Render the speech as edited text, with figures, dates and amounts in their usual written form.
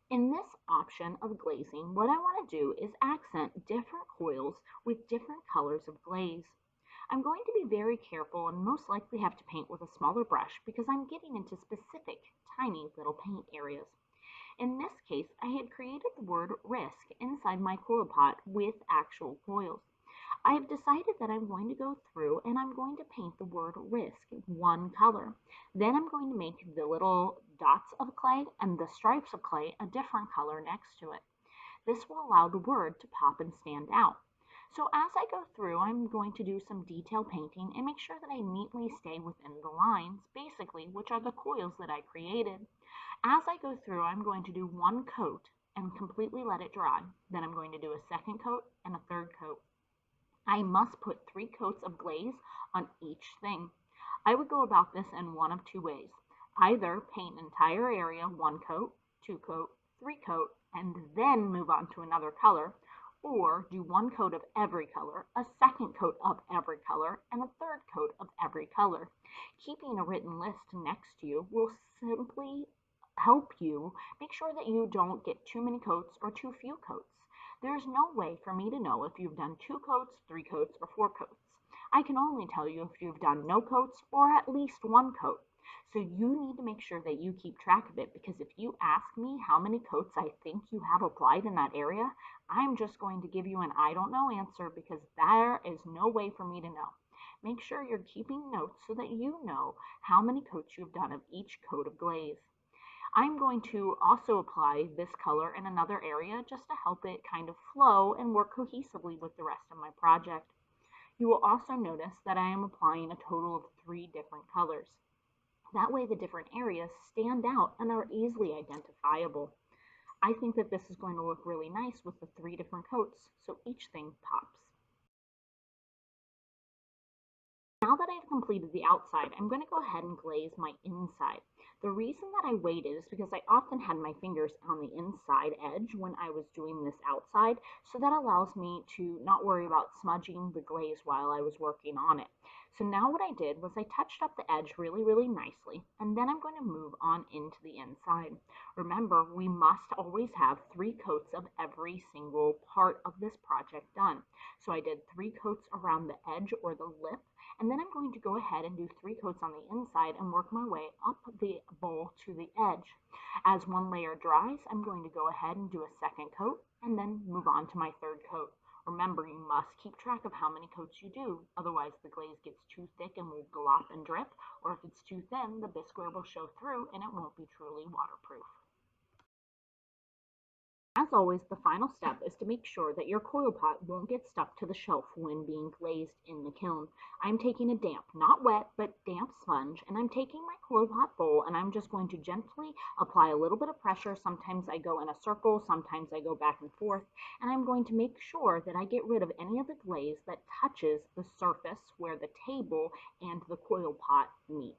In this option of glazing, what I want to do is accent different coils with different colors of glaze. I'm going to be very careful and most likely have to paint with a smaller brush because I'm getting into specific tiny little paint areas. In this case, I had created the word risk inside my coil pot with actual coils. I have decided that I'm going to go through and I'm going to paint the word risk one color. Then I'm going to make the little dots of clay and the stripes of clay a different color next to it. This will allow the word to pop and stand out. So as I go through, I'm going to do some detail painting and make sure that I neatly stay within the lines, basically, which are the coils that I created. As I go through, I'm going to do one coat and completely let it dry. Then I'm going to do a second coat and a third coat. I must put 3 coats of glaze on each thing. I would go about this in one of 2 ways. Either paint an entire area 1 coat, 2 coat, 3 coat, and then move on to another color, or do 1 coat of every color, a second coat of every color, and a third coat of every color. Keeping a written list next to you will simply help you make sure that you don't get too many coats or too few coats. There's no way for me to know if you've done 2 coats, 3 coats, or 4 coats. I can only tell you if you've done no coats or at least 1 coat. So you need to make sure that you keep track of it because if you ask me how many coats I think you have applied in that area, I'm just going to give you an I don't know answer because there is no way for me to know. Make sure you're keeping notes so that you know how many coats you've done of each coat of glaze. I'm going to also apply this color in another area just to help it kind of flow and work cohesively with the rest of my project. You will also notice that I am applying a total of 3 different colors. That way the different areas stand out and are easily identifiable. I think that this is going to look really nice with the 3 different coats, so each thing pops. Now that I've completed the outside, I'm going to go ahead and glaze my inside. The reason that I waited is because I often had my fingers on the inside edge when I was doing this outside, so that allows me to not worry about smudging the glaze while I was working on it. So now what I did was I touched up the edge really, really nicely, and then I'm going to move on into the inside. Remember, we must always have 3 coats of every single part of this project done. So I did 3 coats around the edge or the lip, and then I'm going to go ahead and do 3 coats on the inside and work my way up the bowl to the edge. As one layer dries, I'm going to go ahead and do a second coat and then move on to my third coat. Remember, you must keep track of how many coats you do, otherwise the glaze gets too thick and will glop and drip, or if it's too thin, the bisqueware will show through and it won't be truly waterproof. As always, the final step is to make sure that your coil pot won't get stuck to the shelf when being glazed in the kiln. I'm taking a damp, not wet, but damp sponge, and I'm taking my coil pot bowl and I'm just going to gently apply a little bit of pressure. Sometimes I go in a circle, sometimes I go back and forth, and I'm going to make sure that I get rid of any of the glaze that touches the surface where the table and the coil pot meet.